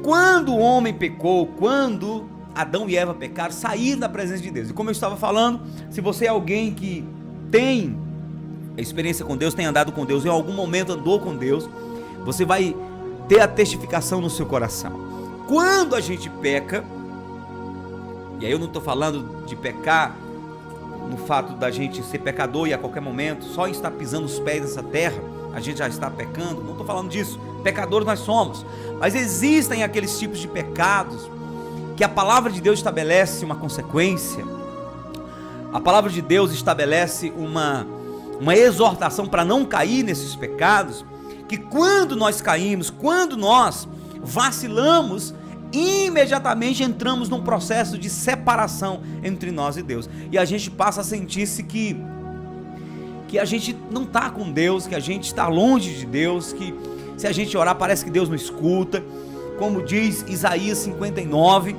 Quando o homem pecou, quando Adão e Eva pecaram, saíram da presença de Deus. E como eu estava falando, se você é alguém que tem experiência com Deus, tem andado com Deus, em algum momento andou com Deus, você vai ter a testificação no seu coração. Quando a gente peca, e aí eu não estou falando de pecar no fato da gente ser pecador e a qualquer momento, só em estar pisando os pés nessa terra, a gente já está pecando, não estou falando disso, pecadores nós somos, mas existem aqueles tipos de pecados que a palavra de Deus estabelece uma consequência, a palavra de Deus estabelece uma exortação para não cair nesses pecados, que quando nós caímos, quando nós vacilamos, imediatamente entramos num processo de separação entre nós e Deus, e a gente passa a sentir-se que a gente não está com Deus, que a gente está longe de Deus, que se a gente orar parece que Deus não escuta, como diz Isaías 59,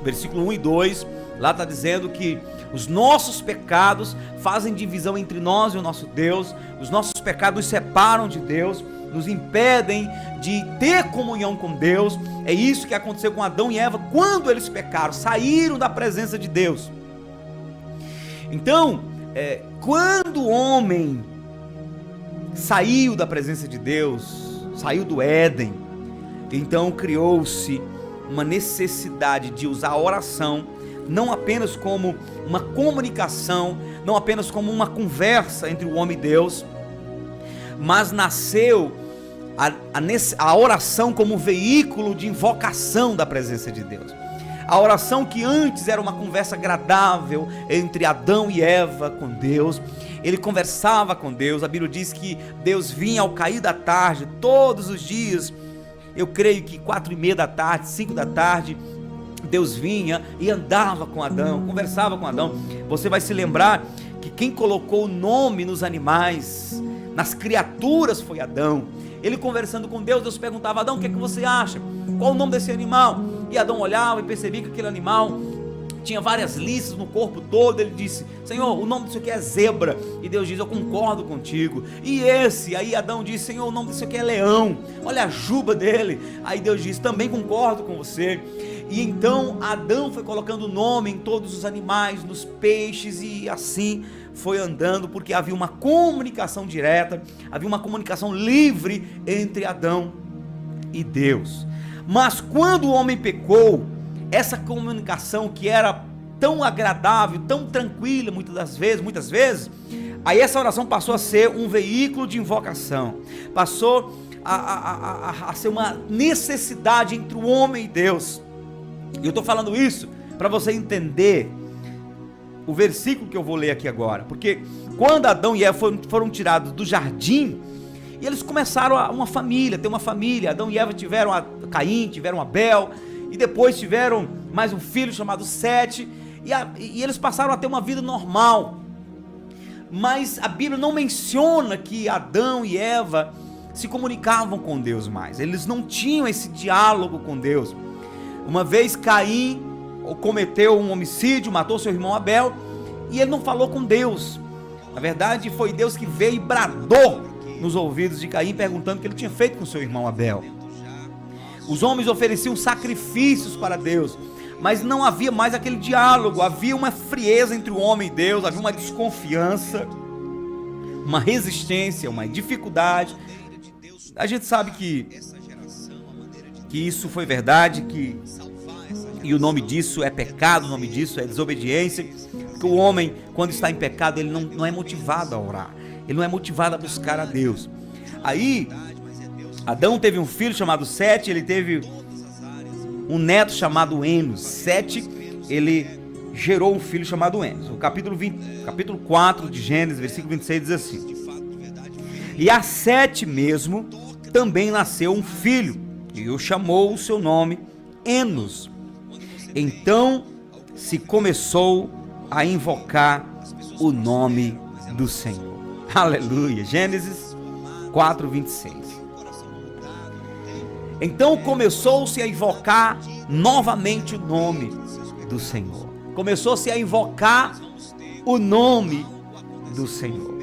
versículo 1 e 2, lá está dizendo que os nossos pecados fazem divisão entre nós e o nosso Deus, os nossos pecados nos separam de Deus, nos impedem de ter comunhão com Deus. É isso que aconteceu com Adão e Eva quando eles pecaram, saíram da presença de Deus. Então, quando o homem saiu da presença de Deus, saiu do Éden, então criou-se uma necessidade de usar a oração, não apenas como uma comunicação, não apenas como uma conversa entre o homem e Deus, mas nasceu a oração como um veículo de invocação da presença de Deus. A oração que antes era uma conversa agradável entre Adão e Eva com Deus, ele conversava com Deus. A Bíblia diz que Deus vinha ao cair da tarde, todos os dias, eu creio que 4:30 da tarde, 5 da tarde, Deus vinha e andava com Adão, conversava com Adão. Você vai se lembrar que quem colocou o nome nos animais, nas criaturas, foi Adão. Ele conversando com Deus, Deus perguntava: Adão, o que é que você acha? Qual o nome desse animal? E Adão olhava e percebia que aquele animal tinha várias listas no corpo todo. Ele disse: Senhor, o nome disso aqui é zebra. E Deus diz: eu concordo contigo. E esse? Aí Adão disse: Senhor, o nome disso aqui é leão. Olha a juba dele. Aí Deus diz: também concordo com você. E então Adão foi colocando o nome em todos os animais, nos peixes, e assim foi andando, porque havia uma comunicação direta, havia uma comunicação livre entre Adão e Deus. Mas quando o homem pecou, essa comunicação que era tão agradável, tão tranquila, muitas vezes, aí essa oração passou a ser um veículo de invocação, passou a ser uma necessidade entre o homem e Deus. E eu estou falando isso para você entender o versículo que eu vou ler aqui agora, porque quando Adão e Eva foram tirados do jardim, e eles começaram uma família, ter uma família. Adão e Eva tiveram Caim, tiveram Abel, e depois tiveram mais um filho chamado Sete, e eles passaram a ter uma vida normal. Mas a Bíblia não menciona que Adão e Eva se comunicavam com Deus mais, eles não tinham esse diálogo com Deus. Uma vez Caim cometeu um homicídio, matou seu irmão Abel, e ele não falou com Deus. Na verdade, foi Deus que veio e bradou nos ouvidos de Caim, perguntando o que ele tinha feito com seu irmão Abel. Os homens ofereciam sacrifícios para Deus, mas não havia mais aquele diálogo, havia uma frieza entre o homem e Deus, havia uma desconfiança, uma resistência, uma dificuldade. A gente sabe que isso foi verdade, e o nome disso é pecado, o nome disso é desobediência, porque o homem, quando está em pecado, ele não é motivado a orar, ele não é motivado a buscar a Deus. Aí Adão teve um filho chamado Sete, ele teve um neto chamado Enos. Sete, ele gerou um filho chamado Enos. O capítulo 4 de Gênesis, versículo 26 diz assim: e a Sete mesmo também nasceu um filho, e o chamou o seu nome Enos. Então se começou a invocar o nome do Senhor. Aleluia. Gênesis 4, 26. Então começou-se a invocar novamente o nome do Senhor. Começou-se a invocar o nome do Senhor.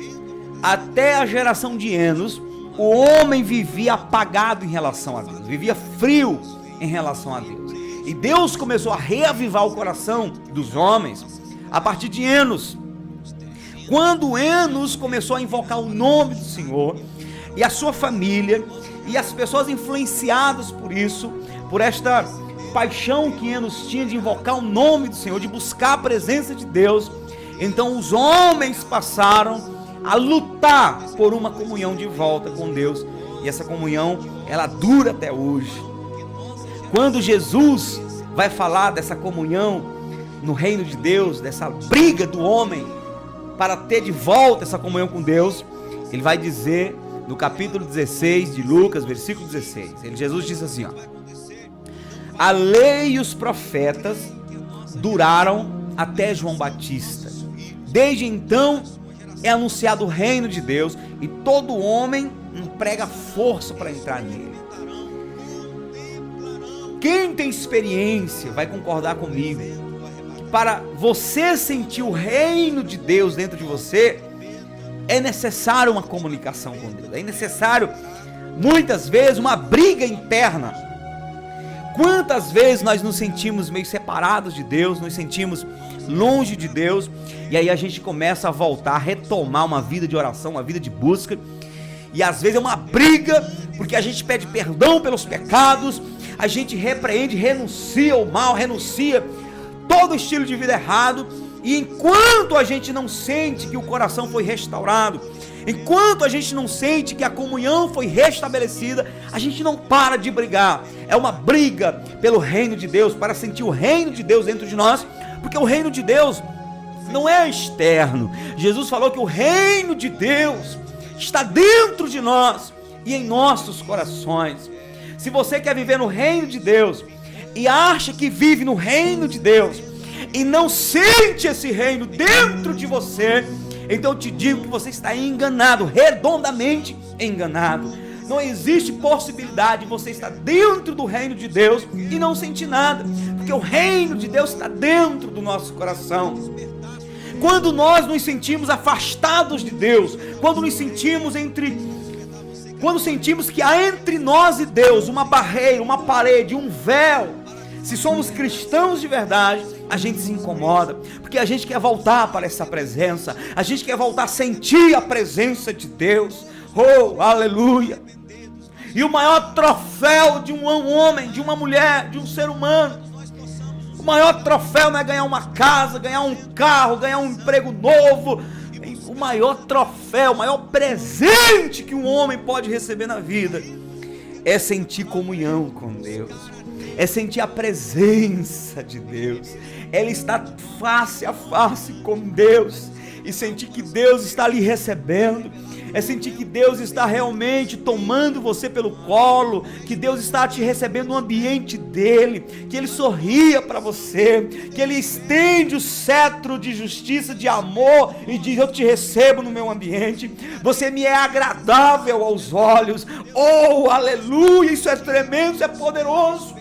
Até a geração de Enos, o homem vivia apagado em relação a Deus, vivia frio em relação a Deus. E Deus começou a reavivar o coração dos homens a partir de Enos. Quando Enos começou a invocar o nome do Senhor, e a sua família, e as pessoas influenciadas por isso, por esta paixão que Enos tinha de invocar o nome do Senhor, de buscar a presença de Deus, então os homens passaram a lutar por uma comunhão de volta com Deus, e essa comunhão, ela dura até hoje. Quando Jesus vai falar dessa comunhão no reino de Deus, dessa briga do homem para ter de volta essa comunhão com Deus, ele vai dizer no capítulo 16 de Lucas, versículo 16, Jesus diz assim, ó: a lei e os profetas duraram até João Batista. Desde então é anunciado o reino de Deus, e todo homem emprega força para entrar nele. Quem tem experiência vai concordar comigo que para você sentir o reino de Deus dentro de você, é necessário uma comunicação com Deus, é necessário muitas vezes uma briga interna. Quantas vezes nós nos sentimos meio separados de Deus, nos sentimos longe de Deus, e aí a gente começa a voltar, a retomar uma vida de oração, uma vida de busca, e às vezes é uma briga, porque a gente pede perdão pelos pecados, a gente repreende, renuncia ao mal, renuncia todo estilo de vida errado, e enquanto a gente não sente que o coração foi restaurado, enquanto a gente não sente que a comunhão foi restabelecida, a gente não para de brigar. É uma briga pelo reino de Deus, para sentir o reino de Deus dentro de nós, porque o reino de Deus não é externo. Jesus falou que o reino de Deus está dentro de nós e em nossos corações. Se você quer viver no reino de Deus e acha que vive no reino de Deus e não sente esse reino dentro de você, então eu te digo que você está enganado, redondamente enganado. Não existe possibilidade de você estar dentro do reino de Deus e não sentir nada, porque o reino de Deus está dentro do nosso coração. Quando nós nos sentimos afastados de Deus, quando sentimos que há entre nós e Deus uma barreira, uma parede, um véu, se somos cristãos de verdade, a gente se incomoda, porque a gente quer voltar para essa presença, a gente quer voltar a sentir a presença de Deus. Oh, aleluia! E o maior troféu de um homem, de uma mulher, de um ser humano, o maior troféu não é ganhar uma casa, ganhar um carro, ganhar um emprego novo. O maior troféu, o maior presente que um homem pode receber na vida é sentir comunhão com Deus, é sentir a presença de Deus, ela está face a face com Deus, e sentir que Deus está lhe recebendo, é sentir que Deus está realmente tomando você pelo colo, que Deus está te recebendo no ambiente dele, que ele sorria para você, que ele estende o cetro de justiça, de amor, e diz: eu te recebo no meu ambiente, você me é agradável aos olhos. Oh, aleluia, isso é tremendo, isso é poderoso.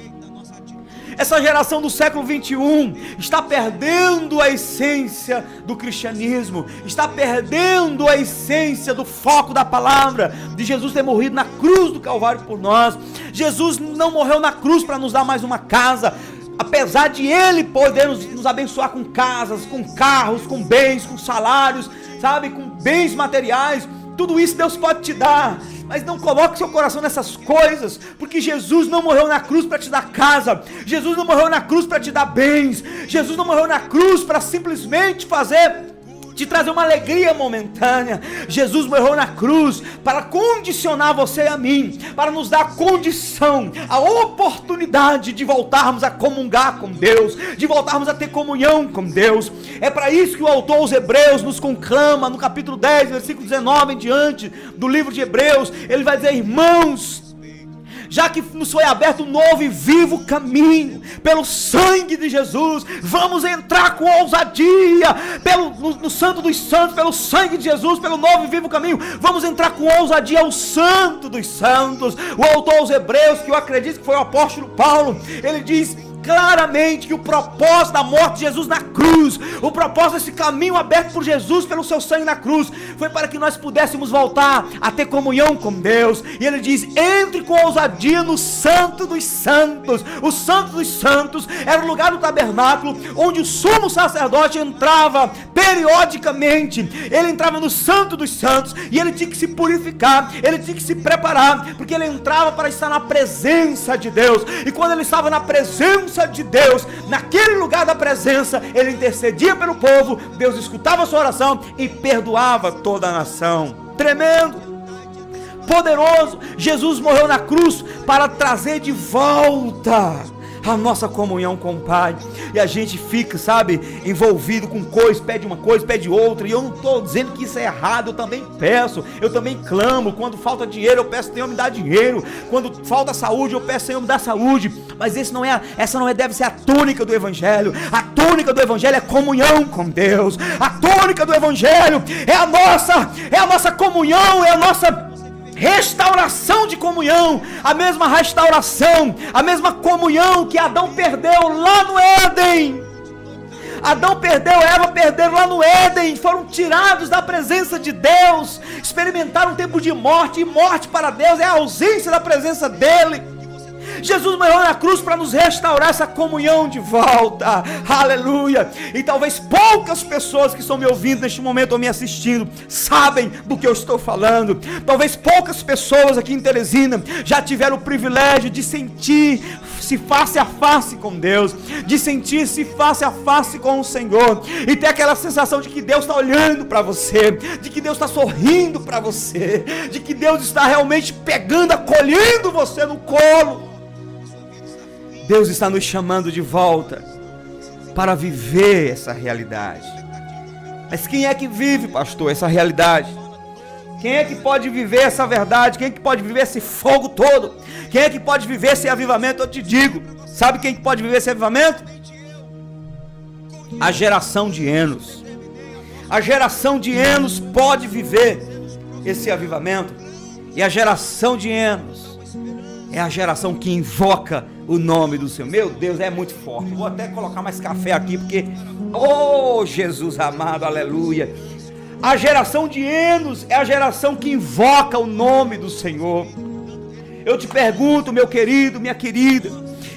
Essa geração do século 21 está perdendo a essência do cristianismo, está perdendo a essência do foco da palavra, de Jesus ter morrido na cruz do Calvário por nós. Jesus não morreu na cruz para nos dar mais uma casa, apesar de ele poder nos abençoar com casas, com carros, com bens, com salários, sabe, com bens materiais. Tudo isso Deus pode te dar, mas não coloque seu coração nessas coisas, porque Jesus não morreu na cruz para te dar casa, Jesus não morreu na cruz para te dar bens, Jesus não morreu na cruz para simplesmente te trazer uma alegria momentânea. Jesus morreu na cruz para condicionar você e a mim, para nos dar a condição, a oportunidade de voltarmos a comungar com Deus, de voltarmos a ter comunhão com Deus. É para isso que o autor aos Hebreus nos conclama, no capítulo 10, versículo 19 em diante do livro de Hebreus. Ele vai dizer: irmãos, já que nos foi aberto um novo e vivo caminho, pelo sangue de Jesus, vamos entrar com ousadia, no Santo dos Santos, pelo sangue de Jesus, pelo novo e vivo caminho, vamos entrar com ousadia ao Santo dos Santos. O autor aos Hebreus, que eu acredito que foi o apóstolo Paulo, ele diz: claramente que o propósito da morte de Jesus na cruz, o propósito desse caminho aberto por Jesus pelo seu sangue na cruz, foi para que nós pudéssemos voltar a ter comunhão com Deus. E ele diz: entre com ousadia no Santo dos Santos. O Santo dos Santos era o lugar do tabernáculo onde o sumo sacerdote entrava periodicamente. Ele entrava no Santo dos Santos e ele tinha que se purificar, ele tinha que se preparar, porque ele entrava para estar na presença de Deus. E quando ele estava na presença de Deus, naquele lugar da presença, ele intercedia pelo povo, Deus escutava a sua oração e perdoava toda a nação. Tremendo, poderoso. Jesus morreu na cruz para trazer de volta a nossa comunhão com o Pai. E a gente fica, sabe, envolvido com coisas, pede uma coisa, pede outra. E eu não estou dizendo que isso é errado, eu também peço, eu também clamo. Quando falta dinheiro, eu peço: Senhor, me dá dinheiro. Quando falta saúde, eu peço: Senhor, me dá saúde. Mas essa não deve ser a tônica do Evangelho. A tônica do Evangelho é comunhão com Deus. A tônica do Evangelho é a nossa comunhão, é a nossa restauração de comunhão, a mesma restauração, a mesma comunhão que Adão perdeu lá no Éden. Adão perdeu, Eva perderam lá no Éden, foram tirados da presença de Deus, experimentaram um tempo de morte, e morte para Deus é a ausência da presença dele. Jesus morreu na cruz para nos restaurar essa comunhão de volta, aleluia. E talvez poucas pessoas que estão me ouvindo neste momento ou me assistindo sabem do que eu estou falando. Talvez poucas pessoas aqui em Teresina já tiveram o privilégio de sentir-se face a face com Deus, de sentir-se face a face com o Senhor, e ter aquela sensação de que Deus está olhando para você, de que Deus está sorrindo para você, de que Deus está realmente pegando, acolhendo você no colo. Deus está nos chamando de volta para viver essa realidade. Mas quem é que vive, pastor, essa realidade? Quem é que pode viver essa verdade? Quem é que pode viver esse fogo todo? Quem é que pode viver esse avivamento? Eu te digo, sabe quem que pode viver esse avivamento? A geração de Enos. A geração de Enos pode viver esse avivamento. E a geração de Enos é a geração que invoca o nome do Senhor. Meu Deus, é muito forte. Vou até colocar mais café aqui, porque, oh Jesus amado, aleluia. A geração de Enos é a geração que invoca o nome do Senhor. Eu te pergunto, meu querido, minha querida,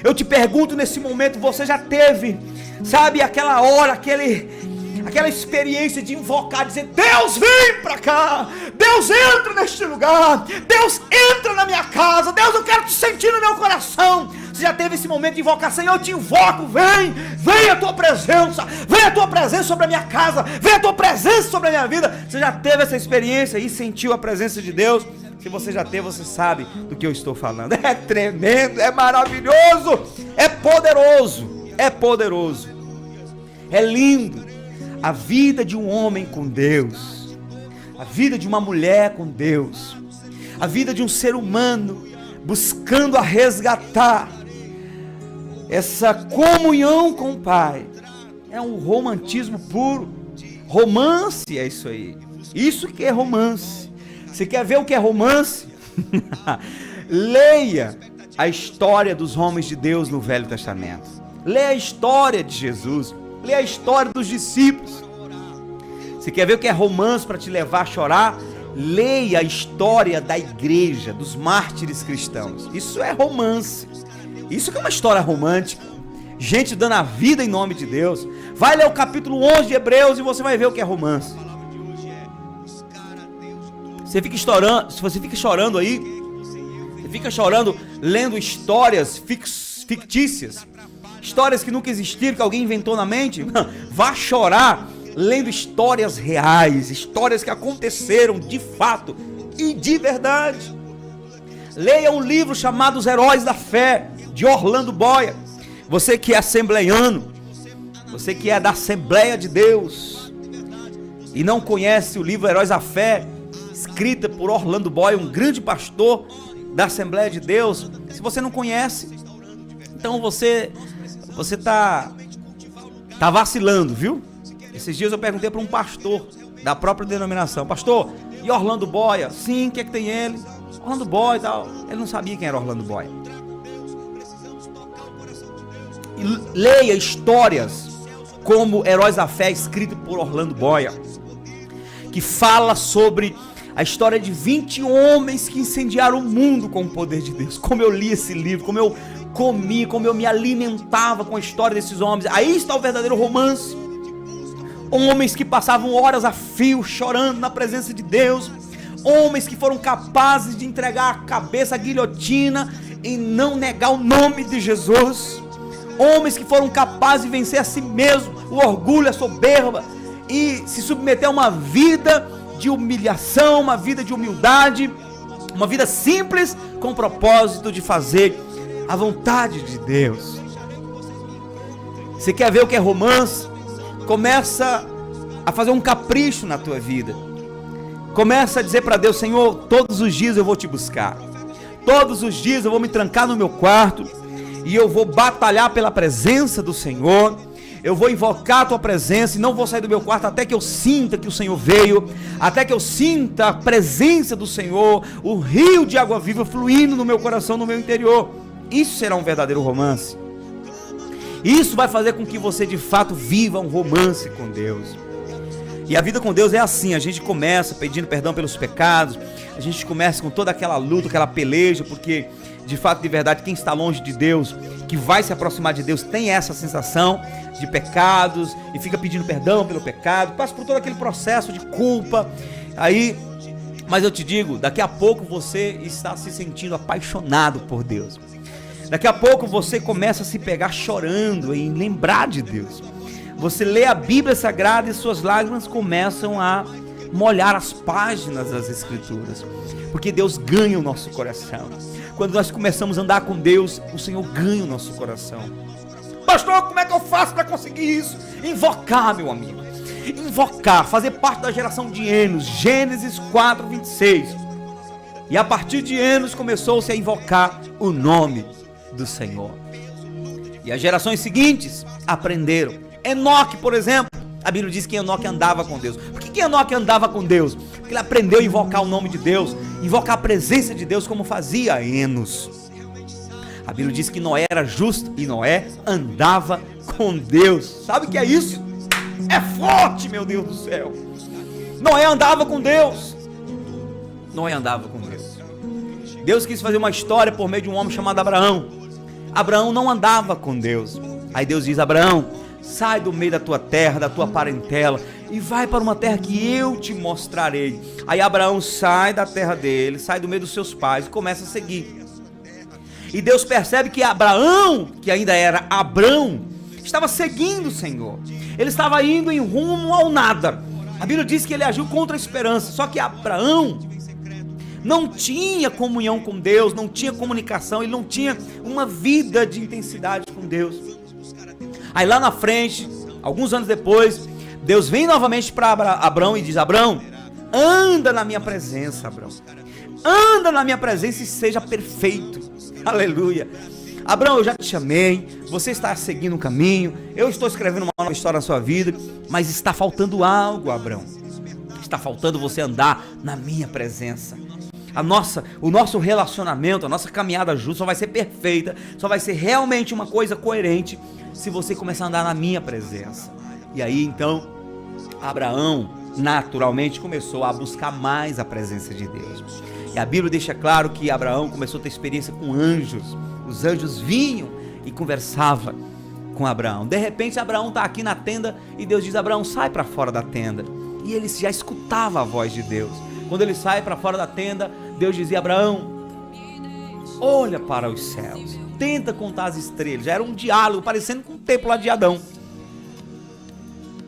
eu te pergunto nesse momento: você já teve, sabe, aquela hora, aquela experiência de invocar, dizer: Deus, vem pra cá, Deus, entra neste lugar, Deus, entra na minha casa, Deus, eu quero te sentir no meu coração. Você já teve esse momento de invocar: Senhor, eu te invoco, vem a tua presença sobre a minha casa, vem a tua presença sobre a minha vida. Você já teve essa experiência e sentiu a presença de Deus? Se você já teve, você sabe do que eu estou falando. É tremendo, é maravilhoso, é poderoso, é lindo. A vida de um homem com Deus, a vida de uma mulher com Deus, a vida de um ser humano buscando a resgatar essa comunhão com o Pai. É um romantismo puro. Romance é isso aí. Isso que é romance. Você quer ver o que é romance? Leia a história dos homens de Deus no Velho Testamento. Leia a história de Jesus. Leia a história dos discípulos. Você quer ver o que é romance para te levar a chorar? Leia a história da igreja, dos mártires cristãos. Isso é romance. Isso que é uma história romântica. Gente dando a vida em nome de Deus. Vai ler o capítulo 11 de Hebreus e você vai ver o que é romance. Você fica chorando aí, você fica chorando lendo histórias fictícias, histórias que nunca existiram, que alguém inventou na mente. Vá chorar lendo histórias reais, histórias que aconteceram de fato e de verdade. Leia um livro chamado Os Heróis da Fé, de Orlando Boyer. Você que é assembleiano, você que é da Assembleia de Deus e não conhece o livro Heróis da Fé, escrita por Orlando Boyer, um grande pastor da Assembleia de Deus. Se você não conhece, então você tá vacilando, viu? Esses dias eu perguntei para um pastor da própria denominação: pastor, e Orlando Boyer? Sim, o que é que tem ele? Orlando Boyer e tal. Ele não sabia quem era Orlando Boyer. leia histórias como Heróis da Fé, escrito por Orlando Boyer, que fala sobre a história de 20 homens que incendiaram o mundo com o poder de Deus. Como eu li esse livro, como eu comi, como eu me alimentava com a história desses homens. Aí está o verdadeiro romance. Homens que passavam horas a fio chorando na presença de Deus. Homens que foram capazes de entregar a cabeça à guilhotina e não negar o nome de Jesus. Homens que foram capazes de vencer a si mesmo, o orgulho, a soberba, e se submeter a uma vida de humilhação, uma vida de humildade, uma vida simples, com o propósito de fazer a vontade de Deus. Você quer ver o que é romance? Começa a fazer um capricho na tua vida. Começa a dizer para Deus: Senhor, todos os dias eu vou te buscar. Todos os dias eu vou me trancar no meu quarto e eu vou batalhar pela presença do Senhor. Eu vou invocar a tua presença e não vou sair do meu quarto até que eu sinta que o Senhor veio, até que eu sinta a presença do Senhor, o rio de água viva fluindo no meu coração, no meu interior. Isso será um verdadeiro romance. Isso vai fazer com que você de fato viva um romance com Deus. E a vida com Deus é assim: a gente começa pedindo perdão pelos pecados, a gente começa com toda aquela luta, aquela peleja, porque de fato, de verdade, quem está longe de Deus, que vai se aproximar de Deus, tem essa sensação de pecados e fica pedindo perdão pelo pecado, passa por todo aquele processo de culpa. Aí, mas eu te digo, daqui a pouco você está se sentindo apaixonado por Deus. Daqui a pouco você começa a se pegar chorando em lembrar de Deus. Você lê a Bíblia Sagrada e suas lágrimas começam a molhar as páginas das Escrituras, porque Deus ganha o nosso coração. Quando nós começamos a andar com Deus, o Senhor ganha o nosso coração. Pastor, como é que eu faço para conseguir isso? Invocar, meu amigo. Invocar, fazer parte da geração de Enos. Gênesis 4:26. E a partir de Enos começou-se a invocar o nome do Senhor. E as gerações seguintes aprenderam. Enoque, por exemplo, a Bíblia diz que Enoque andava com Deus. Por que Enoque andava com Deus? Porque ele aprendeu a invocar o nome de Deus, invocar a presença de Deus como fazia Enos. A Bíblia diz que Noé era justo e Noé andava com Deus. Sabe o que é isso? É forte, meu Deus do céu. Noé andava com Deus. Noé andava com Deus. Deus quis fazer uma história por meio de um homem chamado Abraão. Abraão não andava com Deus. Aí Deus diz: Abraão, sai do meio da tua terra, da tua parentela, e vai para uma terra que eu te mostrarei. Aí Abraão sai da terra dele, sai do meio dos seus pais e começa a seguir. E Deus percebe que Abraão, que ainda era Abrão, estava seguindo o Senhor. Ele estava indo em rumo ao nada. A Bíblia diz que ele agiu contra a esperança. Só que Abraão não tinha comunhão com Deus, não tinha comunicação, ele não tinha uma vida de intensidade com Deus. Aí lá na frente, alguns anos depois, Deus vem novamente para Abraão e diz: Abraão, anda na minha presença, Abraão. Anda na minha presença e seja perfeito. Aleluia. Abraão, eu já te chamei, você está seguindo um caminho, eu estou escrevendo uma nova história na sua vida, mas está faltando algo, Abraão. Está faltando você andar na minha presença. O nosso relacionamento, a nossa caminhada junto só vai ser perfeita, só vai ser realmente uma coisa coerente se você começar a andar na minha presença. E aí então, Abraão naturalmente começou a buscar mais a presença de Deus. E a Bíblia deixa claro que Abraão começou a ter experiência com anjos. Os anjos vinham e conversavam com Abraão. De repente Abraão está aqui na tenda e Deus diz: Abraão, sai para fora da tenda. E ele já escutava a voz de Deus. Quando ele sai para fora da tenda, Deus dizia: Abraão, olha para os céus, tenta contar as estrelas. Já era um diálogo parecendo com o templo lá de Adão.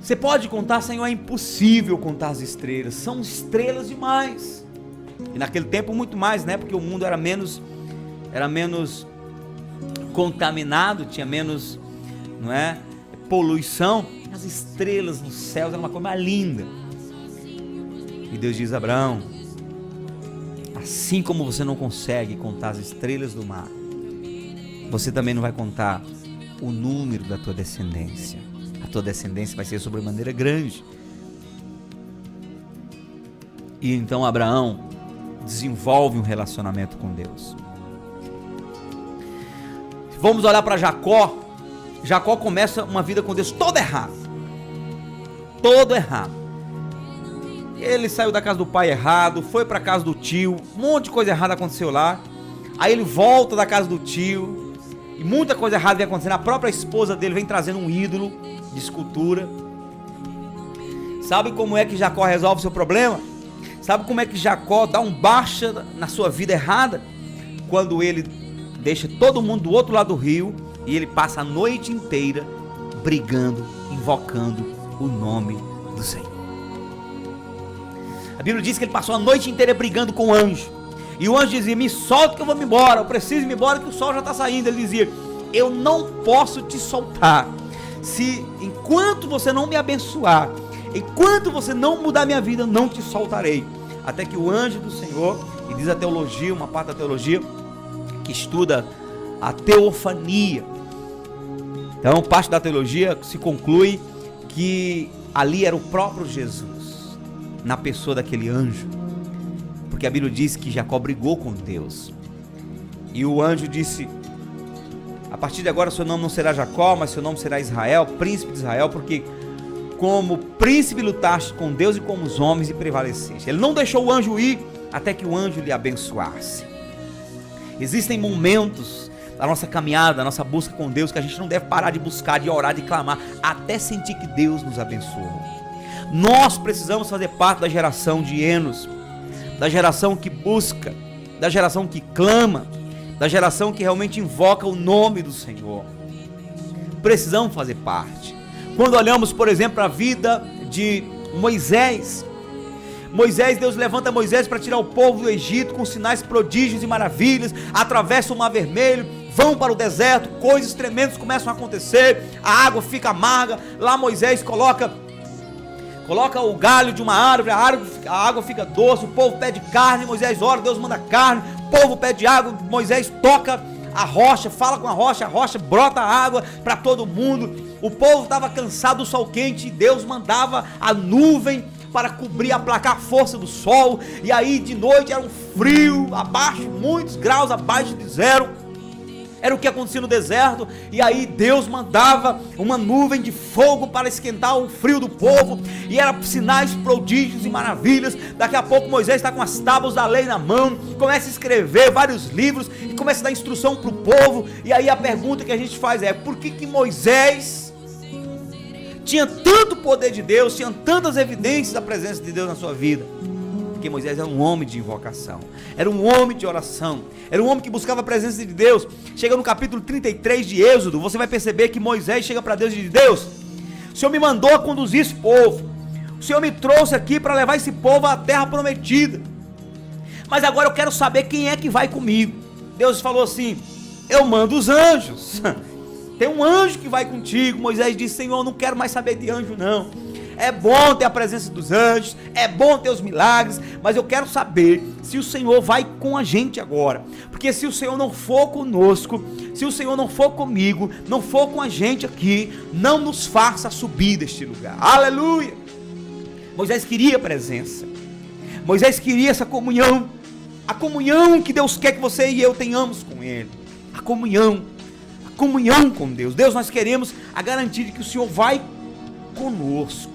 Você pode contar, Senhor? É impossível contar as estrelas, são estrelas demais. E naquele tempo muito mais, né? Porque o mundo era menos contaminado, tinha menos, não é, poluição. As estrelas nos céus eram uma coisa mais linda. E Deus diz: Abraão, assim como você não consegue contar as estrelas do mar, você também não vai contar o número da tua descendência. A tua descendência vai ser sobremaneira grande. E então Abraão desenvolve um relacionamento com Deus. Vamos olhar para Jacó. Jacó começa uma vida com Deus toda errada. Todo errado. Ele saiu da casa do pai errado, foi para a casa do tio, um monte de coisa errada aconteceu lá. Aí ele volta da casa do tio e muita coisa errada vem acontecendo. A própria esposa dele vem trazendo um ídolo de escultura. Sabe como é que Jacó resolve o seu problema? Sabe como é que Jacó dá um baixa na sua vida errada? Quando ele deixa todo mundo do outro lado do rio e ele passa a noite inteira brigando, invocando o nome do Senhor. A Bíblia diz que ele passou a noite inteira brigando com o anjo. E o anjo dizia: me solta que eu vou me embora, eu preciso ir me embora que o sol já está saindo. Ele dizia: eu não posso te soltar se enquanto você não me abençoar, enquanto você não mudar minha vida, eu não te soltarei. Até que o anjo do Senhor, e diz a teologia, uma parte da teologia que estuda a teofania, então parte da teologia se conclui que ali era o próprio Jesus na pessoa daquele anjo, porque a Bíblia diz que Jacó brigou com Deus, e o anjo disse: a partir de agora seu nome não será Jacó, mas seu nome será Israel, príncipe de Israel, porque como príncipe lutaste com Deus e com os homens e prevaleceste. Ele não deixou o anjo ir até que o anjo lhe abençoasse. Existem momentos da nossa caminhada, da nossa busca com Deus, que a gente não deve parar de buscar, de orar, de clamar, até sentir que Deus nos abençoou. Nós precisamos fazer parte da geração de Enos, da geração que busca, da geração que clama, da geração que realmente invoca o nome do Senhor. Precisamos fazer parte. Quando olhamos, por exemplo, para a vida de Moisés, Deus levanta Moisés para tirar o povo do Egito com sinais, prodígios e maravilhas, atravessa o Mar Vermelho, vão para o deserto, coisas tremendas começam a acontecer, a água fica amarga, lá Moisés coloca o galho de uma árvore, a água fica doce, o povo pede carne, Moisés ora, Deus manda carne, o povo pede água, Moisés toca a rocha, fala com a rocha brota água para todo mundo. O povo estava cansado do sol quente e Deus mandava a nuvem para cobrir, aplacar a força do sol, e aí de noite era um frio, muitos graus abaixo de zero, era o que acontecia no deserto, e aí Deus mandava uma nuvem de fogo para esquentar o frio do povo, e era sinais, prodígios e maravilhas. Daqui a pouco Moisés está com as tábuas da lei na mão, começa a escrever vários livros, e começa a dar instrução para o povo, e aí a pergunta que a gente faz é: por que Moisés tinha tanto poder de Deus, tinha tantas evidências da presença de Deus na sua vida? Porque Moisés era um homem de invocação, era um homem de oração, era um homem que buscava a presença de Deus. Chega no capítulo 33 de Êxodo, você vai perceber que Moisés chega para Deus e diz: Deus, o Senhor me mandou a conduzir esse povo, o Senhor me trouxe aqui para levar esse povo à terra prometida, mas agora eu quero saber quem é que vai comigo. Deus falou assim: eu mando os anjos, tem um anjo que vai contigo. Moisés disse: Senhor, eu não quero mais saber de anjo não, é bom ter a presença dos anjos, é bom ter os milagres, mas eu quero saber se o Senhor vai com a gente agora, porque se o Senhor não for conosco, se o Senhor não for comigo, não for com a gente aqui, não nos faça subir deste lugar. Aleluia! Moisés queria a presença, Moisés queria essa comunhão, a comunhão que Deus quer que você e eu tenhamos com Ele, a comunhão com Deus. Deus, nós queremos a garantia de que o Senhor vai conosco.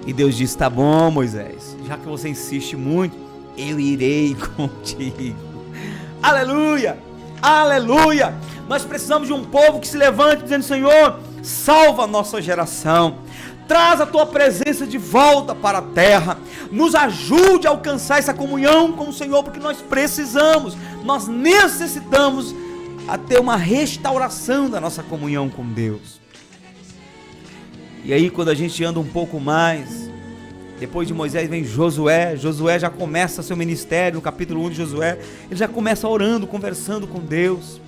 E Deus disse: tá bom, Moisés, já que você insiste muito, eu irei contigo. Aleluia, aleluia. Nós precisamos de um povo que se levante dizendo: Senhor, salva a nossa geração, traz a tua presença de volta para a terra, nos ajude a alcançar essa comunhão com o Senhor, porque nós precisamos, nós necessitamos a ter uma restauração da nossa comunhão com Deus. E aí, quando a gente anda um pouco mais, depois de Moisés vem Josué. Josué já começa seu ministério, no capítulo 1 de Josué, ele já começa orando, conversando com Deus.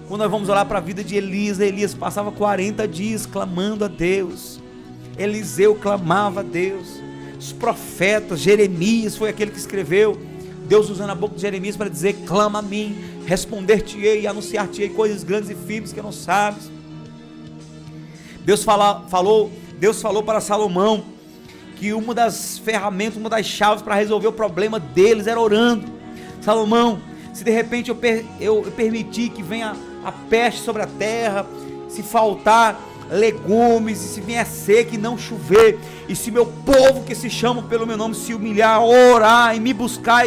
Quando nós vamos olhar para a vida de Elias passava 40 dias clamando a Deus. Eliseu clamava a Deus. Os profetas, Jeremias foi aquele que escreveu, Deus usando a boca de Jeremias para dizer: clama a mim, responder-te-ei e anunciar-te-ei coisas grandes e firmes que não sabes. Deus falou para Salomão que uma das ferramentas, uma das chaves para resolver o problema deles era orando. Salomão, se de repente eu permitir que venha a peste sobre a terra, se faltar legumes, e se vier seca e não chover, e se meu povo que se chama pelo meu nome se humilhar, orar e me buscar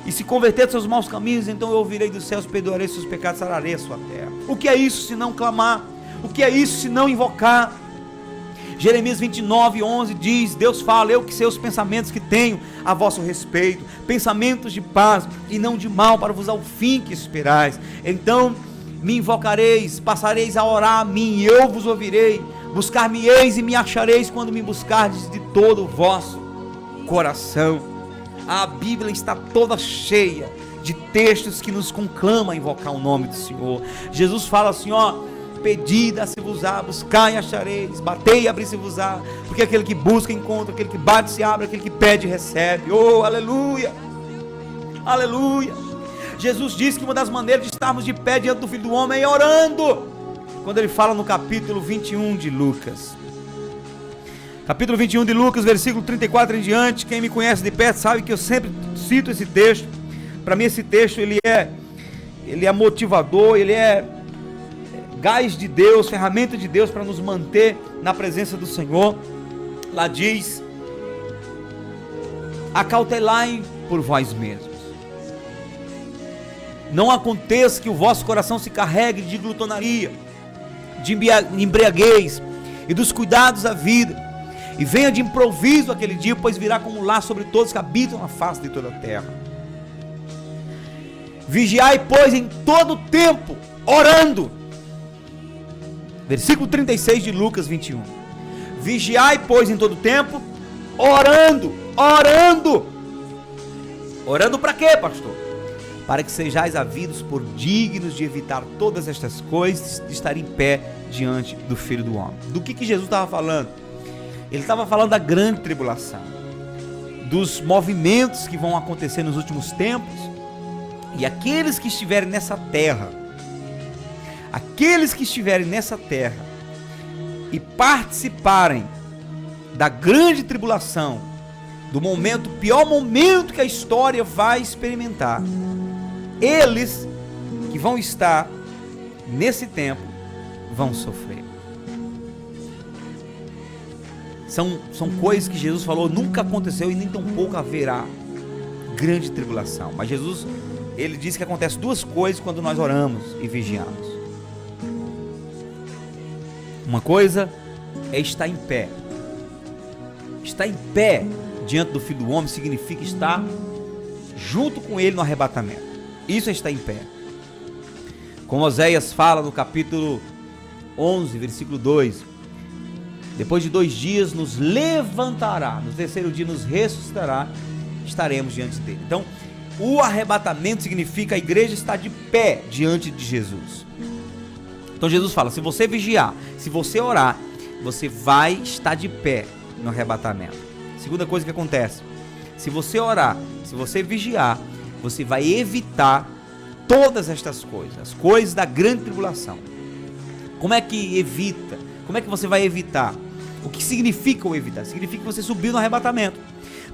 e se converter dos seus maus caminhos, então eu ouvirei dos céus, perdoarei seus pecados, sararei a sua terra. O que é isso se não clamar? O que é isso se não invocar? Jeremias 29:11 diz: Deus fala, eu que sei os pensamentos que tenho a vosso respeito, pensamentos de paz e não de mal, para vos dar o fim que esperais. Então me invocareis, passareis a orar a mim, e eu vos ouvirei. Buscar-me-eis e me achareis, quando me buscardes de todo o vosso coração. A Bíblia está toda cheia de textos que nos conclamam a invocar o nome do Senhor. Jesus fala assim, pedi, dá-se-vos-á, buscai e achareis, batei e abri-se-vos-á, porque aquele que busca encontra, aquele que bate se abre, aquele que pede recebe. Oh, aleluia, aleluia. Jesus disse que uma das maneiras de estarmos de pé diante do Filho do Homem é orando, quando ele fala no capítulo 21 de Lucas. Capítulo 21 de Lucas, versículo 34 em diante. Quem me conhece de perto sabe que eu sempre cito esse texto. Para mim esse texto ele é motivador, ele é gás de Deus, ferramenta de Deus para nos manter na presença do Senhor. Lá diz: acautelai por vós mesmos, não aconteça que o vosso coração se carregue de glutonaria, de embriaguez e dos cuidados da vida, e venha de improviso aquele dia, pois virá como um laço sobre todos que habitam na face de toda a terra. Vigiai, pois, em todo o tempo, orando. Versículo 36 de Lucas 21. Vigiai, pois, em todo o tempo, orando. Orando para quê, pastor? Para que sejais havidos por dignos de evitar todas estas coisas, de estar em pé diante do Filho do Homem. Do que Jesus estava falando? Ele estava falando da grande tribulação, dos movimentos que vão acontecer nos últimos tempos, e aqueles que estiverem nessa terra, e participarem da grande tribulação, do momento, pior momento que a história vai experimentar, eles que vão estar nesse tempo vão sofrer. São coisas que Jesus falou, nunca aconteceu e nem tampouco haverá grande tribulação. Mas Jesus, ele disse que acontece duas coisas quando nós oramos e vigiamos. Uma coisa é estar em pé. Estar em pé diante do Filho do Homem significa estar junto com ele no arrebatamento. Isso é estar em pé. Como Oséias fala no capítulo 11, versículo 2: depois de 2 dias nos levantará, no terceiro dia nos ressuscitará, estaremos diante dele. Então, o arrebatamento significa a igreja estar de pé diante de Jesus. Então Jesus fala, se você vigiar, se você orar, você vai estar de pé no arrebatamento. Segunda coisa que acontece, se você orar, se você vigiar, você vai evitar todas estas coisas, as coisas da grande tribulação. Como é que evita? Como é que você vai evitar? O que significa o evitar? Significa que você subiu no arrebatamento.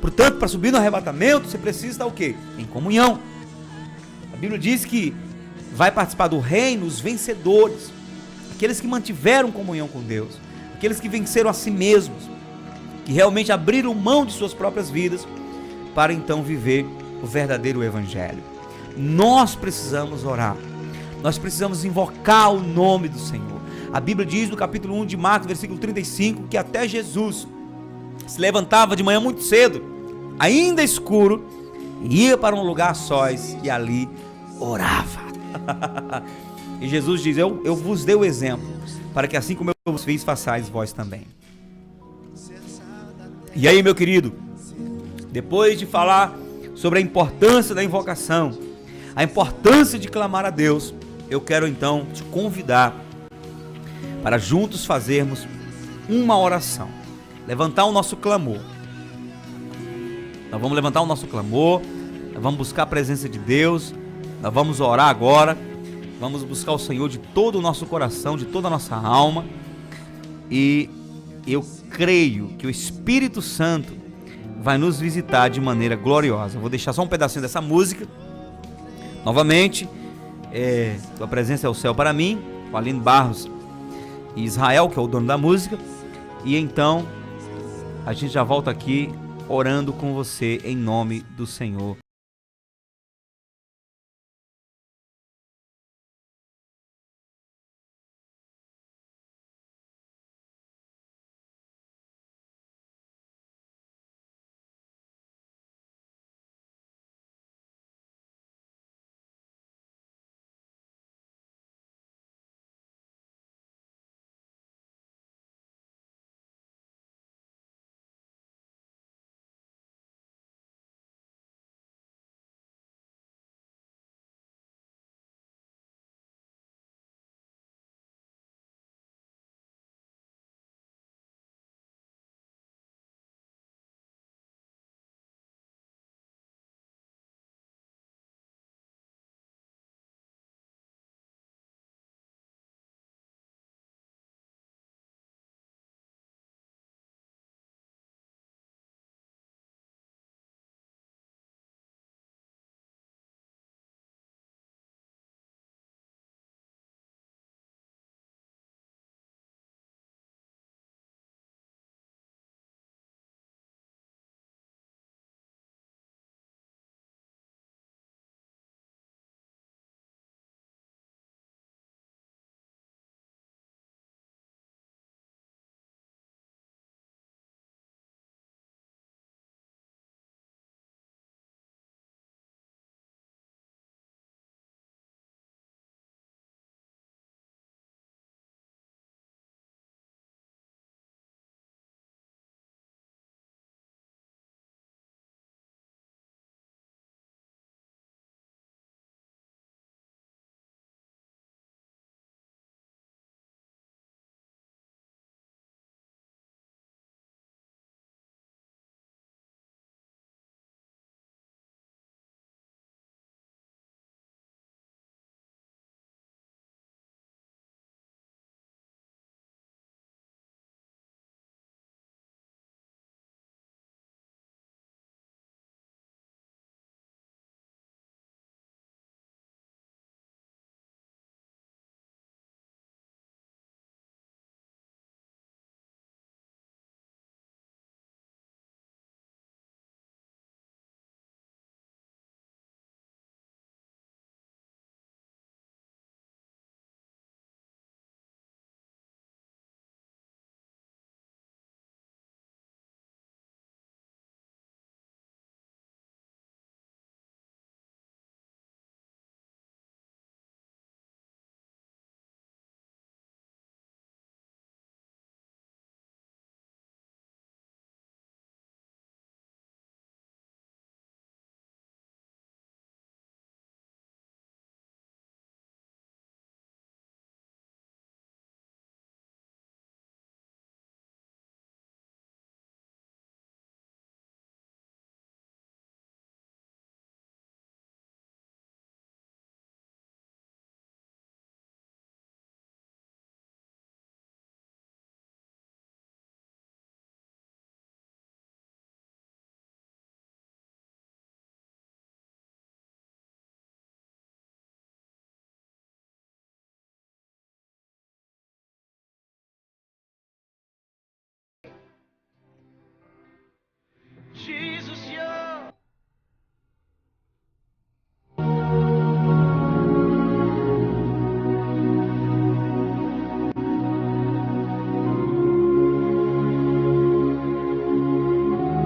Portanto, para subir no arrebatamento, você precisa estar o quê? Em comunhão. A Bíblia diz que vai participar do reino os vencedores, aqueles que mantiveram comunhão com Deus, aqueles que venceram a si mesmos, que realmente abriram mão de suas próprias vidas para então viver o verdadeiro evangelho. Nós precisamos orar, nós precisamos invocar o nome do Senhor. A Bíblia diz no capítulo 1 de Marcos, versículo 35, que até Jesus se levantava de manhã muito cedo, ainda escuro, e ia para um lugar a sós e ali orava. E Jesus diz, eu vos dei o exemplo, para que assim como eu vos fiz, façais vós também. E aí, meu querido, depois de falar sobre a importância da invocação, a importância de clamar a Deus, eu quero então te convidar para juntos fazermos uma oração, levantar o nosso clamor. Nós vamos levantar o nosso clamor, nós vamos buscar a presença de Deus, nós vamos orar agora, vamos buscar o Senhor de todo o nosso coração, de toda a nossa alma, e eu creio que o Espírito Santo vai nos visitar de maneira gloriosa. Vou deixar só um pedacinho dessa música Novamente, tua presença é o céu para mim, com Aline Barros e Israel, que é o dono da música. E então, a gente já volta aqui orando com você em nome do Senhor.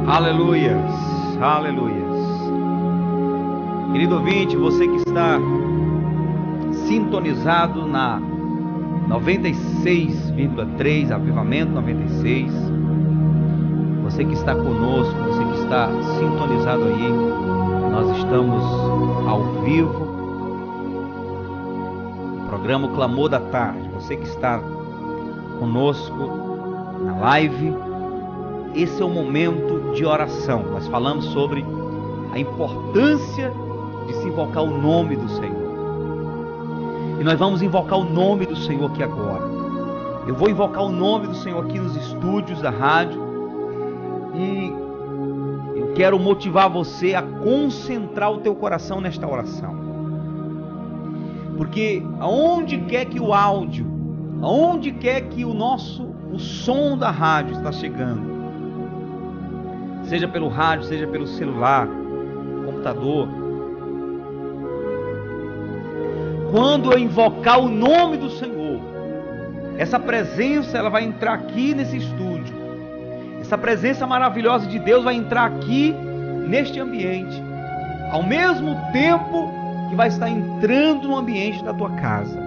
Aleluias, aleluias. Querido ouvinte, você que está sintonizado na 96,3, Avivamento 96, você que está conosco, você que está sintonizado aí, nós estamos ao vivo, no programa O Clamor da Tarde. Você que está conosco na live, esse é o momento de oração. Nós falamos sobre a importância de se invocar o nome do Senhor. E nós vamos invocar o nome do Senhor aqui agora. Eu vou invocar o nome do Senhor aqui nos estúdios da rádio. E eu quero motivar você a concentrar o teu coração nesta oração. Porque aonde quer que o áudio, aonde quer que o som da rádio está chegando, seja pelo rádio, seja pelo celular, computador, quando eu invocar o nome do Senhor, essa presença ela vai entrar aqui nesse estúdio. Essa presença maravilhosa de Deus vai entrar aqui neste ambiente, ao mesmo tempo que vai estar entrando no ambiente da tua casa,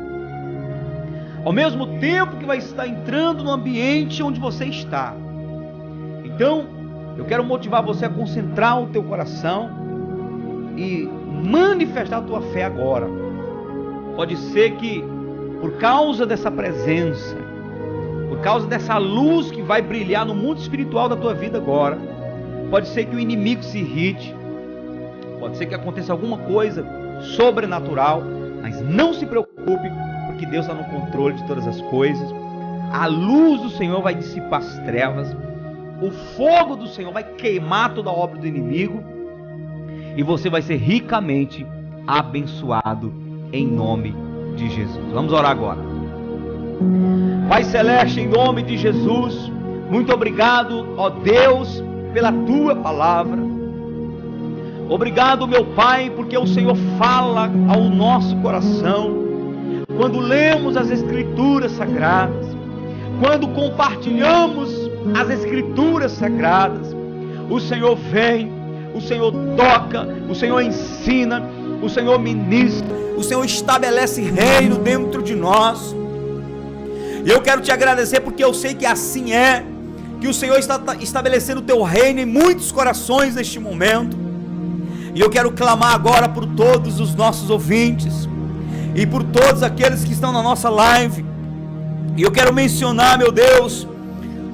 ao mesmo tempo que vai estar entrando no ambiente onde você está. Então, eu quero motivar você a concentrar o teu coração e manifestar a tua fé agora. Pode ser que, por causa dessa presença, por causa dessa luz que vai brilhar no mundo espiritual da tua vida agora, pode ser que o inimigo se irrite, pode ser que aconteça alguma coisa sobrenatural, mas não se preocupe, porque Deus está no controle de todas as coisas. A luz do Senhor vai dissipar as trevas, o fogo do Senhor vai queimar toda a obra do inimigo, e você vai ser ricamente abençoado em nome de Jesus. Vamos orar agora. Pai Celeste, em nome de Jesus, muito obrigado, ó Deus, pela tua palavra. Obrigado, meu Pai, porque o Senhor fala ao nosso coração. Quando lemos as Escrituras Sagradas, quando compartilhamos as Escrituras Sagradas, o Senhor vem, o Senhor toca, o Senhor ensina, o Senhor ministra, o Senhor estabelece reino dentro de nós. E eu quero te agradecer porque eu sei que assim é, que o Senhor está estabelecendo o teu reino em muitos corações neste momento. E eu quero clamar agora por todos os nossos ouvintes e por todos aqueles que estão na nossa live. E eu quero mencionar, meu Deus,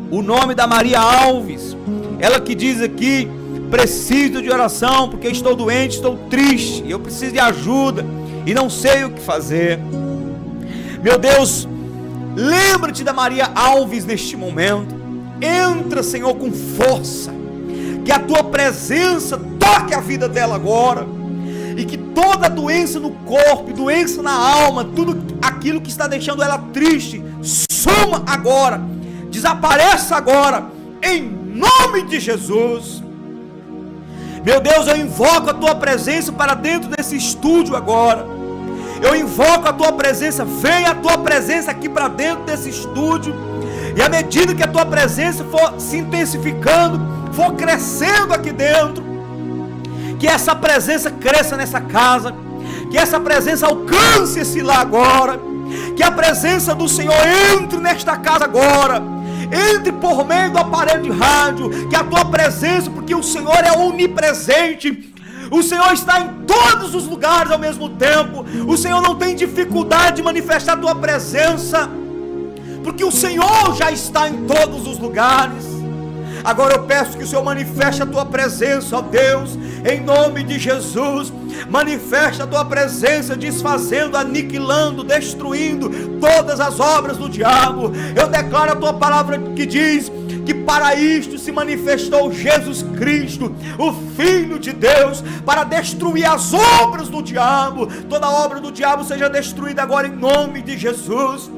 o nome da Maria Alves, ela que diz aqui: preciso de oração porque estou doente, estou triste, eu preciso de ajuda e não sei o que fazer. Meu Deus, lembra-te da Maria Alves neste momento. Entra, Senhor, com força, que a tua presença toque a vida dela agora, e que toda doença no corpo, doença na alma, tudo aquilo que está deixando ela triste, suma agora, desapareça agora, em nome de Jesus. Meu Deus, eu invoco a tua presença para dentro desse estúdio agora. Eu invoco a tua presença, venha a tua presença aqui para dentro desse estúdio. E à medida que a tua presença for se intensificando, for crescendo aqui dentro, que essa presença cresça nessa casa, que essa presença alcance esse lar agora, que a presença do Senhor entre nesta casa agora, entre por meio do aparelho de rádio, que a tua presença, porque o Senhor é onipresente, o Senhor está em todos os lugares ao mesmo tempo, o Senhor não tem dificuldade de manifestar a tua presença, porque o Senhor já está em todos os lugares. Agora eu peço que o Senhor manifeste a tua presença, ó Deus, em nome de Jesus. Manifeste a tua presença, desfazendo, aniquilando, destruindo todas as obras do diabo. Eu declaro a tua palavra que diz que para isto se manifestou Jesus Cristo, o Filho de Deus, para destruir as obras do diabo. Toda obra do diabo seja destruída agora em nome de Jesus.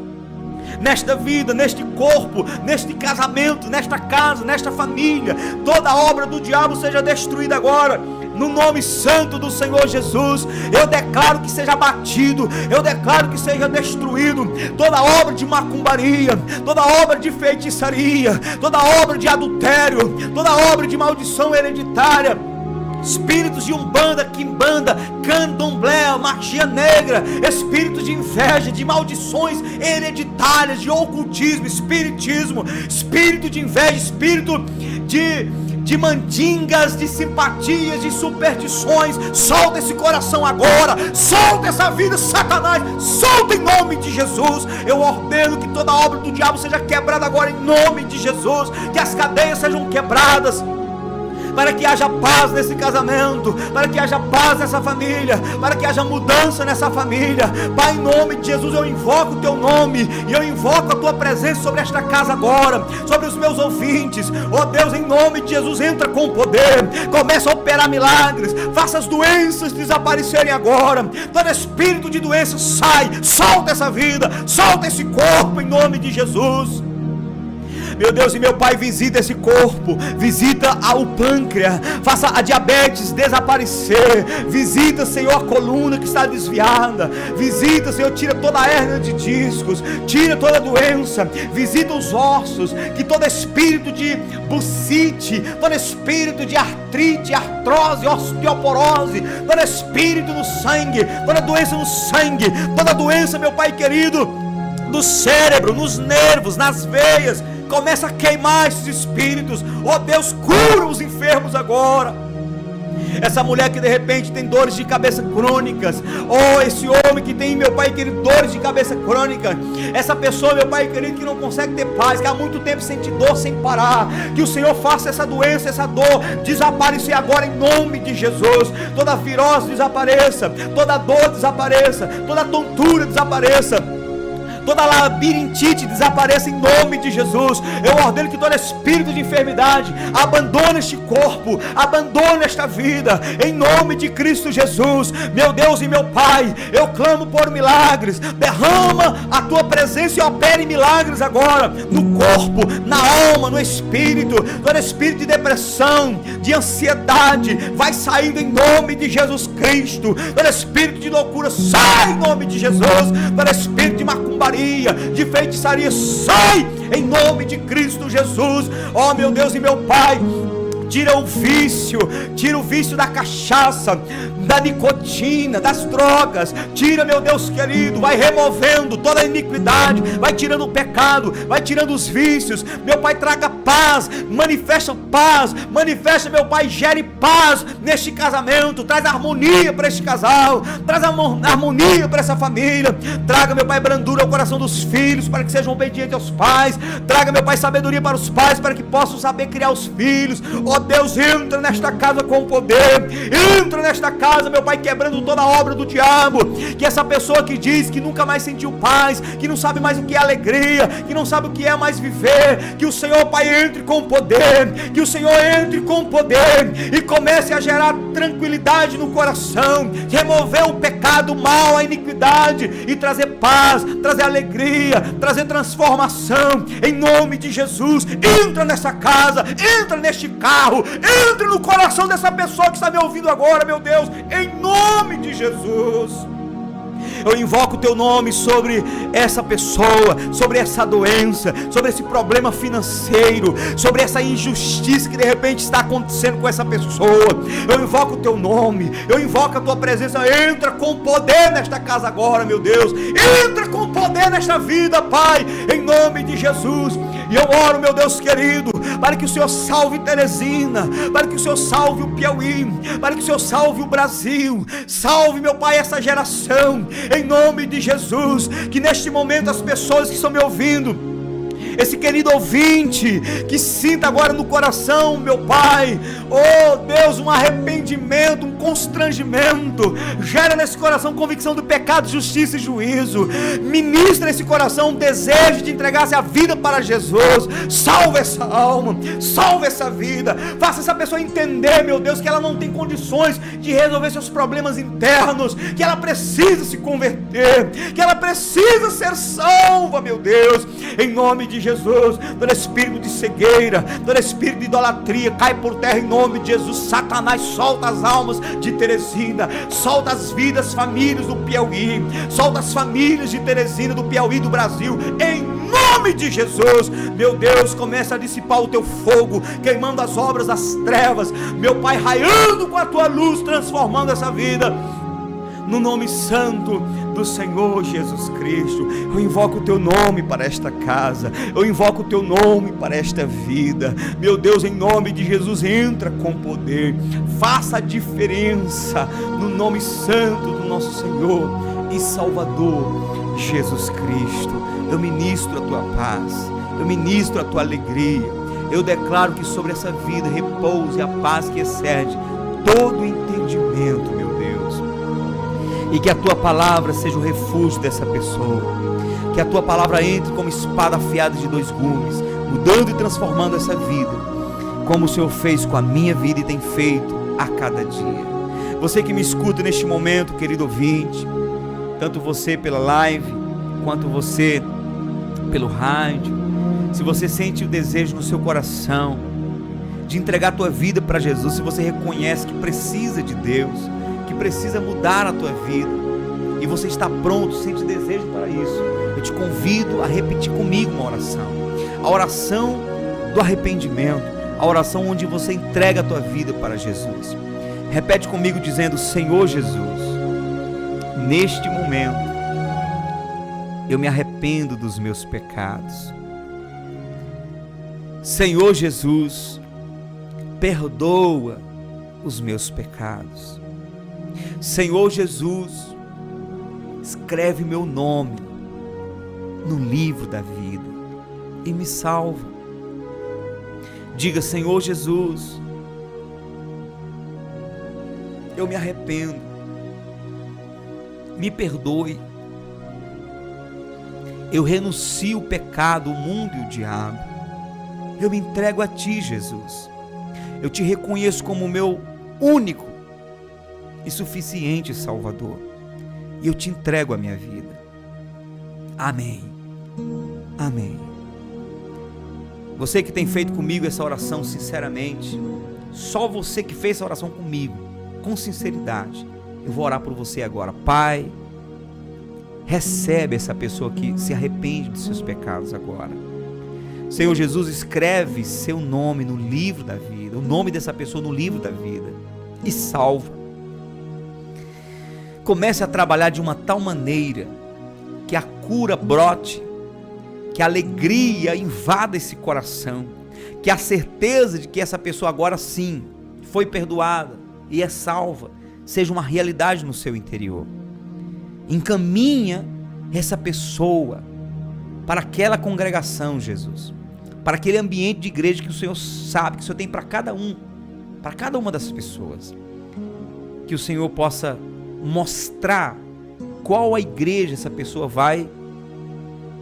Nesta vida, neste corpo, neste casamento, nesta casa, nesta família, toda obra do diabo seja destruída agora, no nome santo do Senhor Jesus. Eu declaro que seja abatido, eu declaro que seja destruído toda obra de macumbaria, toda obra de feitiçaria, toda obra de adultério, toda obra de maldição hereditária, espíritos de umbanda, quimbanda, candomblé, magia negra, espíritos de inveja, de maldições hereditárias, de ocultismo, espiritismo, espírito de inveja, espírito de mandingas, de simpatias, de superstições. Solta esse coração agora, solta essa vida, Satanás, solta em nome de Jesus. Eu ordeno que toda obra do diabo seja quebrada agora em nome de Jesus, que as cadeias sejam quebradas, para que haja paz nesse casamento, para que haja paz nessa família, para que haja mudança nessa família. Pai, em nome de Jesus, eu invoco o teu nome e eu invoco a tua presença sobre esta casa agora, sobre os meus ouvintes. Ó Deus, em nome de Jesus, entra com poder, começa a operar milagres, faça as doenças desaparecerem agora. Todo espírito de doença sai, solta essa vida, solta esse corpo em nome de Jesus. Meu Deus e meu Pai, visita esse corpo, visita o pâncreas, faça a diabetes desaparecer, visita, Senhor, a coluna que está desviada, visita, Senhor, tira toda a hérnia de discos, tira toda a doença, visita os ossos, que todo espírito de bursite, todo espírito de artrite, artrose, osteoporose, todo espírito no sangue, toda doença no sangue, toda doença, meu Pai querido, do cérebro, nos nervos, nas veias, começa a queimar esses espíritos. Ó Deus, cura os enfermos agora. Essa mulher que de repente tem dores de cabeça crônicas, ó, esse homem que tem, meu Pai querido, dores de cabeça crônica, essa pessoa, meu Pai querido, que não consegue ter paz, que há muito tempo sente dor sem parar, que o Senhor faça essa doença, essa dor desaparecer agora em nome de Jesus. Toda virose desapareça, toda dor desapareça, toda tontura desapareça, toda labirintite desapareça em nome de Jesus. Eu ordeno que todo espírito de enfermidade abandone este corpo, abandone esta vida, em nome de Cristo Jesus. Meu Deus e meu Pai, eu clamo por milagres. Derrama a tua presença e opere milagres agora, no corpo, na alma, no espírito. Todo espírito de depressão, de ansiedade, vai saindo em nome de Jesus Cristo. Todo espírito de loucura, sai em nome de Jesus. Todo espírito de macumbaria, de feitiçaria, sai em nome de Cristo Jesus. Ó meu Deus e meu Pai, tira o vício da cachaça, da nicotina, das drogas, tira, meu Deus querido, vai removendo toda a iniquidade, vai tirando o pecado, vai tirando os vícios. Meu Pai, traga paz, manifesta, meu Pai, gere paz neste casamento, traz harmonia para este casal, traz harmonia para essa família. Traga, meu Pai, brandura ao coração dos filhos, para que sejam obedientes aos pais. Traga, meu Pai, sabedoria para os pais, para que possam saber criar os filhos. Ó Deus, entra nesta casa com poder, entra nesta casa, meu Pai, quebrando toda a obra do diabo. Que essa pessoa que diz que nunca mais sentiu paz, que não sabe mais o que é alegria, que não sabe o que é mais viver, que o Senhor, Pai, entre com poder, que o Senhor entre com poder e comece a gerar tranquilidade no coração, remover o pecado, o mal, a iniquidade e trazer paz, trazer alegria, trazer transformação em nome de Jesus. Entra nessa casa, entra neste carro, entra no coração dessa pessoa que está me ouvindo agora, meu Deus, em nome de Jesus. Eu invoco o teu nome sobre essa pessoa, sobre essa doença, sobre esse problema financeiro, sobre essa injustiça que de repente está acontecendo com essa pessoa. Eu invoco o teu nome, eu invoco a tua presença. Entra com poder nesta casa agora, meu Deus, entra com poder nesta vida, Pai, em nome de Jesus. E eu oro, meu Deus querido, para que o Senhor salve Teresina, para que o Senhor salve o Piauí, para que o Senhor salve o Brasil. Salve, meu Pai, essa geração, em nome de Jesus. Que neste momento as pessoas que estão me ouvindo, esse querido ouvinte, que sinta agora no coração, meu Pai, oh Deus, um arrependimento, um constrangimento, gera nesse coração convicção do pecado, justiça e juízo. Ministra nesse coração um desejo de entregar-se a vida para Jesus. Salva essa alma, salva essa vida, faça essa pessoa entender, meu Deus, que ela não tem condições de resolver seus problemas internos, que ela precisa se converter, que ela precisa ser salva, meu Deus, em nome de Jesus. Todo espírito de cegueira, todo espírito de idolatria, cai por terra em nome de Jesus. Satanás, solta as almas de Teresina, solta as vidas, famílias do Piauí, solta as famílias de Teresina, do Piauí, do Brasil, em nome de Jesus. Meu Deus, começa a dissipar o teu fogo, queimando as obras das trevas, meu Pai, raiando com a tua luz, transformando essa vida, no nome santo do Senhor Jesus Cristo. Eu invoco o teu nome para esta casa, eu invoco o teu nome para esta vida. Meu Deus, em nome de Jesus, entra com poder, faça a diferença, no nome santo do nosso Senhor e Salvador Jesus Cristo. Eu ministro a tua paz, eu ministro a tua alegria, Eu declaro que sobre essa vida repouse a paz que excede todo entendimento, meu Deus. E que a tua palavra seja o refúgio dessa pessoa. Que a tua palavra entre como espada afiada de 2 gumes, mudando e transformando essa vida, como o Senhor fez com a minha vida e tem feito a cada dia. Você que me escuta neste momento, querido ouvinte, tanto você pela live, quanto você pelo rádio, se você sente o desejo no seu coração de entregar a tua vida para Jesus, se você reconhece que precisa de Deus, que precisa mudar a tua vida, e você está pronto, sente desejo para isso, eu te convido a repetir comigo uma oração, a oração do arrependimento, a oração onde você entrega a tua vida para Jesus. Repete comigo dizendo: Senhor Jesus, neste momento eu me arrependo dos meus pecados. Senhor Jesus, perdoa os meus pecados. Senhor Jesus, escreve meu nome no livro da vida e me salva. Diga: Senhor Jesus, eu me arrependo, me perdoe, eu renuncio o pecado, o mundo e o diabo, eu me entrego a Ti, Jesus, eu Te reconheço como meu único e suficiente Salvador, e eu Te entrego a minha vida. Amém, amém. Você que tem feito comigo essa oração sinceramente, só você que fez essa oração comigo, com sinceridade, eu vou orar por você agora. Pai, recebe essa pessoa que se arrepende dos seus pecados agora. Senhor Jesus, escreve seu nome no livro da vida, o nome dessa pessoa no livro da vida, e salva. Comece a trabalhar de uma tal maneira que a cura brote, que a alegria invada esse coração, que a certeza de que essa pessoa agora sim foi perdoada e é salva, seja uma realidade no seu interior. Encaminha essa pessoa para aquela congregação, Jesus, para aquele ambiente de igreja que o Senhor sabe, que o Senhor tem para cada uma dessas pessoas, que o Senhor possa mostrar qual a igreja essa pessoa vai,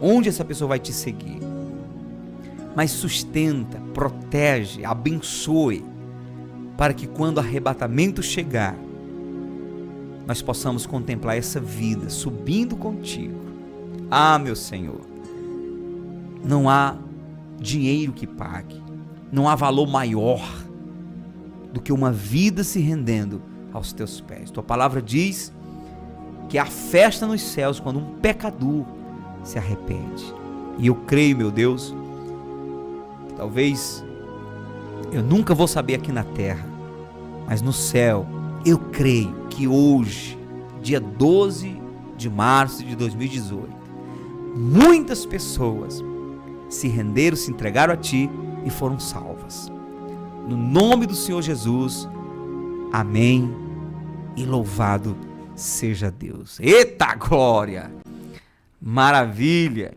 onde essa pessoa vai te seguir, mas sustenta, protege, abençoe, para que quando o arrebatamento chegar, nós possamos contemplar essa vida subindo contigo. Ah, meu Senhor, não há dinheiro que pague, não há valor maior do que uma vida se rendendo aos teus pés. Tua palavra diz que há festa nos céus quando um pecador se arrepende. E eu creio, meu Deus, que talvez eu nunca vou saber aqui na terra, mas no céu eu creio que hoje, dia 12 de março de 2018, muitas pessoas se renderam, se entregaram a Ti e foram salvas. No nome do Senhor Jesus, amém e louvado seja Deus. Eita glória! Maravilha!